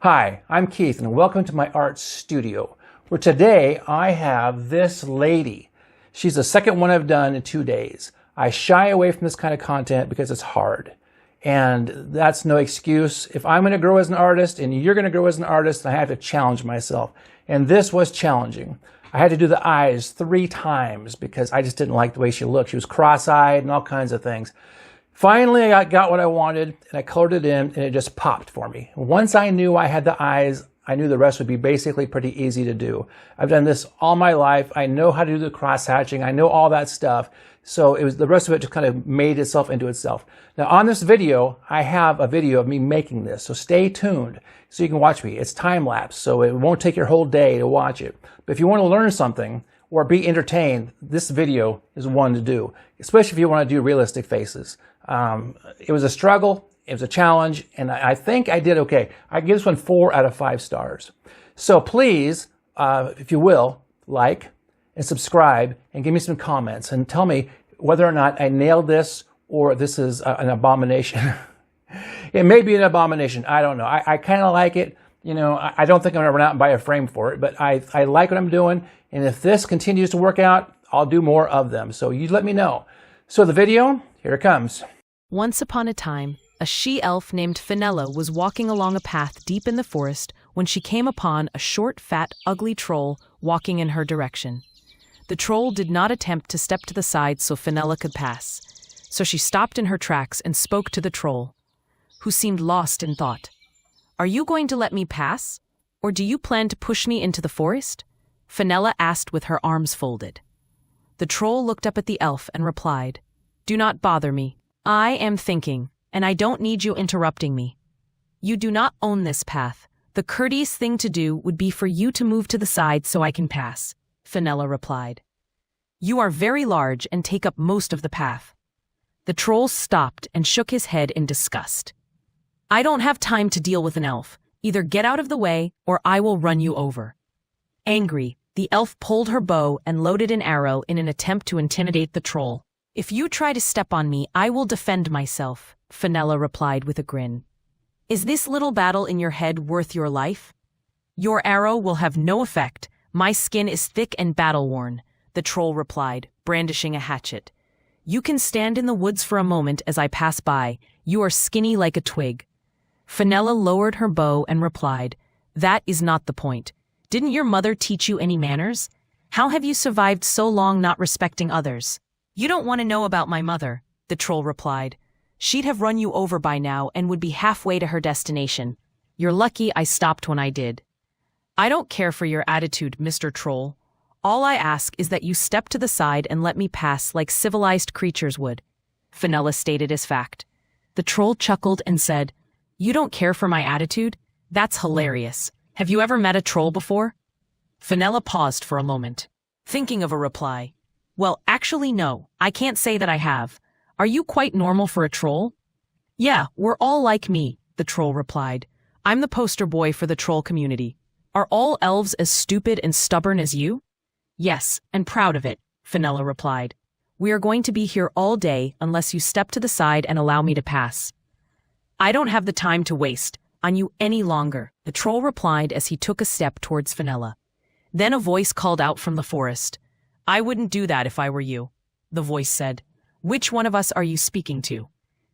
Hi, I'm Keith and welcome to my art studio, where today I have this lady. She's the second one I've done in 2 days. I shy away from this kind of content because it's hard. And that's no excuse. If I'm going to grow as an artist and you're going to grow as an artist, I have to challenge myself. And this was challenging. I had to do the eyes 3 times because I just didn't like the way she looked. She was cross-eyed and all kinds of things. Finally, I got what I wanted and I colored it in and it just popped for me. Once I knew I had the eyes, I knew the rest would be basically pretty easy to do. I've done this all my life. I know how to do the cross-hatching. I know all that stuff. So the rest of it just kind of made itself into itself. Now on this video, I have a video of me making this. So stay tuned so you can watch me. It's time-lapse, so it won't take your whole day to watch it. But if you want to learn something or be entertained, this video is one to do, especially if you want to do realistic faces. It was a struggle, it was a challenge, and I think I did okay. I give this one 4 out of 5 stars. So please, if you will, like and subscribe and give me some comments and tell me whether or not I nailed this or this is an abomination. It may be an abomination, I don't know. I kind of like it. You know, I don't think I'm gonna run out and buy a frame for it, but I like what I'm doing. And if this continues to work out, I'll do more of them. So you let me know. So the video, here it comes. Once upon a time, a she-elf named Fenella was walking along a path deep in the forest when she came upon a short, fat, ugly troll walking in her direction. The troll did not attempt to step to the side so Fenella could pass. So she stopped in her tracks and spoke to the troll, who seemed lost in thought. "Are you going to let me pass? Or do you plan to push me into the forest?" Fenella asked with her arms folded. The troll looked up at the elf and replied, "Do not bother me. I am thinking, and I don't need you interrupting me. You do not own this path. The courteous thing to do would be for you to move to the side so I can pass," Fenella replied. "You are very large and take up most of the path." The troll stopped and shook his head in disgust. "I don't have time to deal with an elf. Either get out of the way or I will run you over." Angry, the elf pulled her bow and loaded an arrow in an attempt to intimidate the troll. "If you try to step on me, I will defend myself," Fenella replied with a grin. "Is this little battle in your head worth your life?" "Your arrow will have no effect. My skin is thick and battle-worn," the troll replied, brandishing a hatchet. "You can stand in the woods for a moment as I pass by. You are skinny like a twig." Fenella lowered her bow and replied, "That is not the point. Didn't your mother teach you any manners? How have you survived so long not respecting others?" "You don't want to know about my mother," the troll replied. "She'd have run you over by now and would be halfway to her destination. You're lucky I stopped when I did." "I don't care for your attitude, Mr. Troll. All I ask is that you step to the side and let me pass like civilized creatures would," Fenella stated as fact. The troll chuckled and said, "You don't care for my attitude? That's hilarious. Have you ever met a troll before?" Fenella paused for a moment, thinking of a reply. "Well, actually no, I can't say that I have. Are you quite normal for a troll?" "Yeah, we're all like me," the troll replied. "I'm the poster boy for the troll community. Are all elves as stupid and stubborn as you?" "Yes, and proud of it," Fenella replied. "We are going to be here all day unless you step to the side and allow me to pass." "I don't have the time to waste on you any longer," the troll replied as he took a step towards Fenella. Then a voice called out from the forest. "I wouldn't do that if I were you," the voice said. "Which one of us are you speaking to?"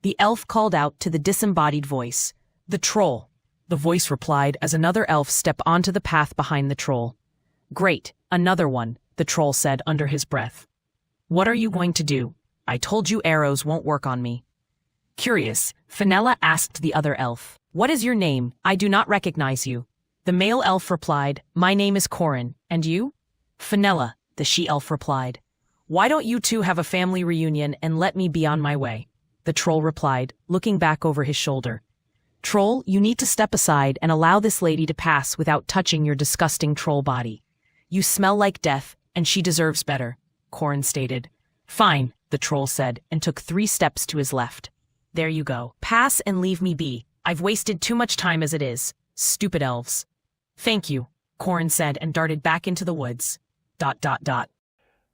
The elf called out to the disembodied voice. "The troll," the voice replied as another elf stepped onto the path behind the troll. "Great, another one," the troll said under his breath. "What are you going to do? I told you arrows won't work on me." Curious, Fenella asked the other elf, "What is your name? I do not recognize you." The male elf replied, "My name is Corin, and you?" "Fenella," the she-elf replied. "Why don't you two have a family reunion and let me be on my way?" the troll replied, looking back over his shoulder. "Troll, you need to step aside and allow this lady to pass without touching your disgusting troll body. You smell like death, and she deserves better," Corin stated. "Fine," the troll said, and took 3 steps to his left. "There you go. Pass and leave me be. I've wasted too much time as it is. Stupid elves." "Thank you," Corin said and darted back into the woods. ...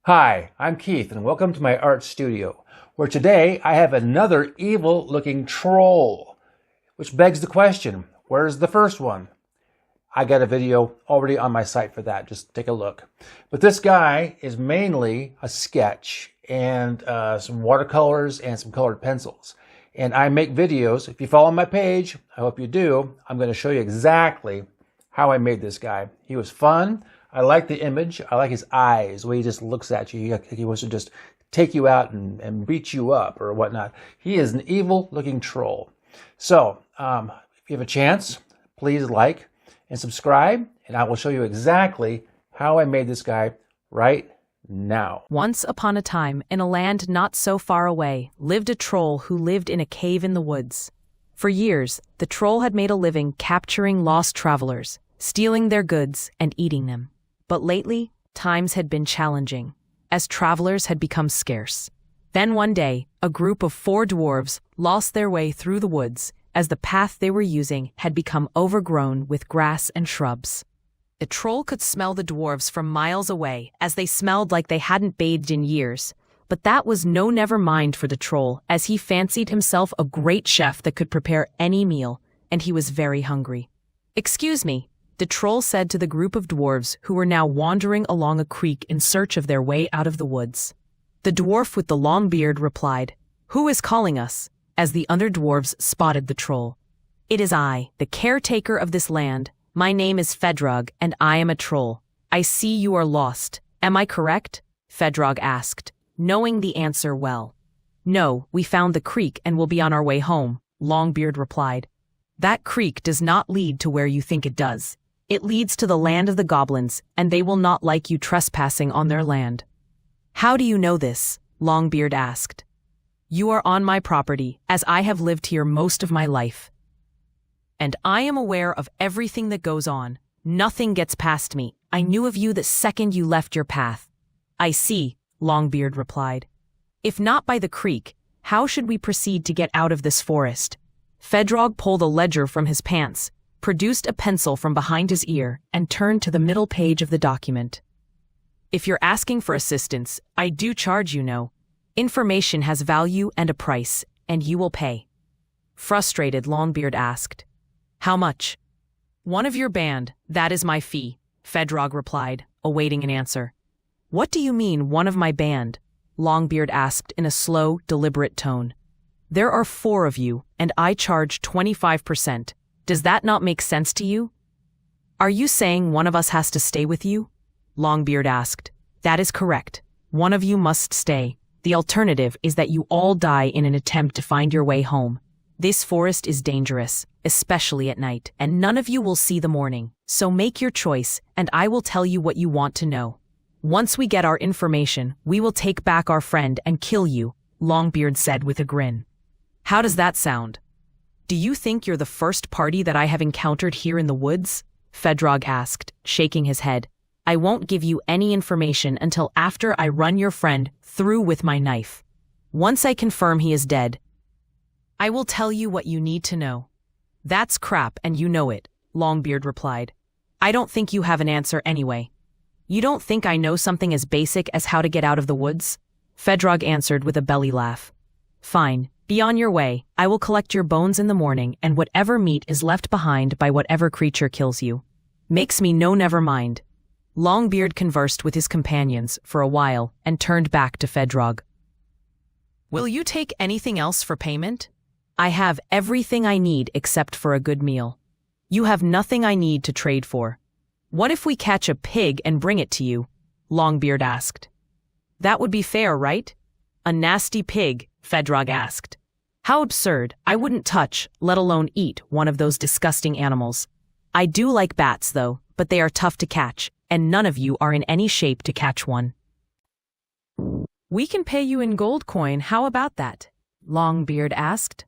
Hi, I'm Keith and welcome to my art studio, where today I have another evil-looking troll. Which begs the question, where's the first one? I got a video already on my site for that. Just take a look. But this guy is mainly a sketch and some watercolors and some colored pencils. And I make videos. If you follow my page, I hope you do, I'm going to show you exactly how I made this guy. He was fun. I like the image. I like his eyes, the way he just looks at you. He wants to just take you out and beat you up or whatnot. He is an evil-looking troll. So, if you have a chance, please like and subscribe, and I will show you exactly how I made this guy right now. Once upon a time, in a land not so far away, lived a troll who lived in a cave in the woods. For years, the troll had made a living capturing lost travelers, stealing their goods, and eating them. But lately, times had been challenging, as travelers had become scarce. Then one day, a group of 4 dwarves lost their way through the woods, as the path they were using had become overgrown with grass and shrubs. The troll could smell the dwarves from miles away, as they smelled like they hadn't bathed in years. But that was no never mind for the troll, as he fancied himself a great chef that could prepare any meal, and he was very hungry. "Excuse me," the troll said to the group of dwarves who were now wandering along a creek in search of their way out of the woods. The dwarf with the long beard replied, "Who is calling us?" as the other dwarves spotted the troll. "It is I, the caretaker of this land. My name is Fedrog, and I am a troll. I see you are lost. Am I correct?" Fedrog asked, knowing the answer well. "No, we found the creek and will be on our way home," Longbeard replied. "That creek does not lead to where you think it does. It leads to the land of the goblins, and they will not like you trespassing on their land." "How do you know this?" Longbeard asked. "You are on my property, as I have lived here most of my life. And I am aware of everything that goes on. Nothing gets past me. I knew of you the second you left your path." "I see," Longbeard replied. "If not by the creek, how should we proceed to get out of this forest?" Fedrog pulled a ledger from his pants, produced a pencil from behind his ear, and turned to the middle page of the document. "If you're asking for assistance, I do charge, you know. Information has value and a price, and you will pay." Frustrated, Longbeard asked, "How much?" "One of your band, that is my fee," Fedrog replied, awaiting an answer. "What do you mean, one of my band?" Longbeard asked in a slow, deliberate tone. "There are 4 of you, and I charge 25%. Does that not make sense to you?" "Are you saying one of us has to stay with you?" Longbeard asked. "That is correct. One of you must stay. The alternative is that you all die in an attempt to find your way home. This forest is dangerous, especially at night, and none of you will see the morning. So make your choice, and I will tell you what you want to know. Once we get our information, we will take back our friend and kill you," Longbeard said with a grin. "How does that sound?" "Do you think you're the first party that I have encountered here in the woods?" Fedrog asked, shaking his head. "I won't give you any information until after I run your friend through with my knife. Once I confirm he is dead, I will tell you what you need to know." "That's crap, and you know it," Longbeard replied. "I don't think you have an answer anyway." "You don't think I know something as basic as how to get out of the woods?" Fedrog answered with a belly laugh. "Fine, be on your way. I will collect your bones in the morning and whatever meat is left behind by whatever creature kills you. Makes me no never mind." Longbeard conversed with his companions for a while and turned back to Fedrog. "Will you take anything else for payment?" "I have everything I need except for a good meal." "You have nothing I need to trade for." "What if we catch a pig and bring it to you?" Longbeard asked. "That would be fair, right?" "A nasty pig?" Fedrog asked. "How absurd. I wouldn't touch, let alone eat, one of those disgusting animals. I do like bats, though, but they are tough to catch, and none of you are in any shape to catch one." "We can pay you in gold coin, how about that?" Longbeard asked.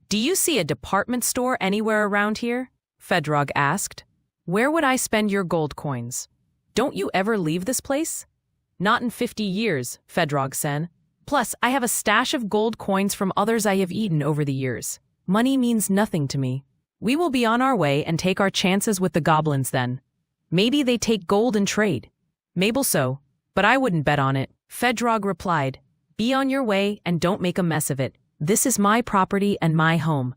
"Do you see a department store anywhere around here?" Fedrog asked. "Where would I spend your gold coins? Don't you ever leave this place?" "Not in 50 years, Fedrog said. "Plus, I have a stash of gold coins from others I have eaten over the years. Money means nothing to me. We will be on our way and take our chances with the goblins then. Maybe they take gold in trade." "Maybe so, but I wouldn't bet on it," Fedrog replied. "Be on your way and don't make a mess of it. This is my property and my home."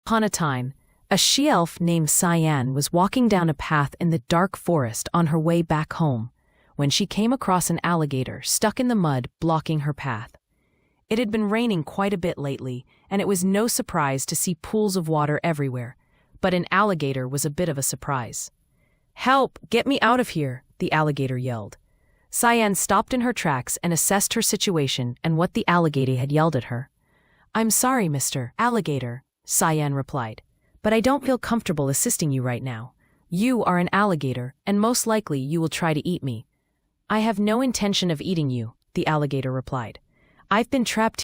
Upon a time, A she-elf named Cyan was walking down a path in the dark forest on her way back home when she came across an alligator stuck in the mud blocking her path. It had been raining quite a bit lately, and it was no surprise to see pools of water everywhere, but an alligator was a bit of a surprise. "Help! Get me out of here!" the alligator yelled. Cyan stopped in her tracks and assessed her situation and what the alligator had yelled at her. "I'm sorry, Mr. Alligator," Cyan replied, "but I don't feel comfortable assisting you right now. You are an alligator, and most likely you will try to eat me." "I have no intention of eating you," the alligator replied. "I've been trapped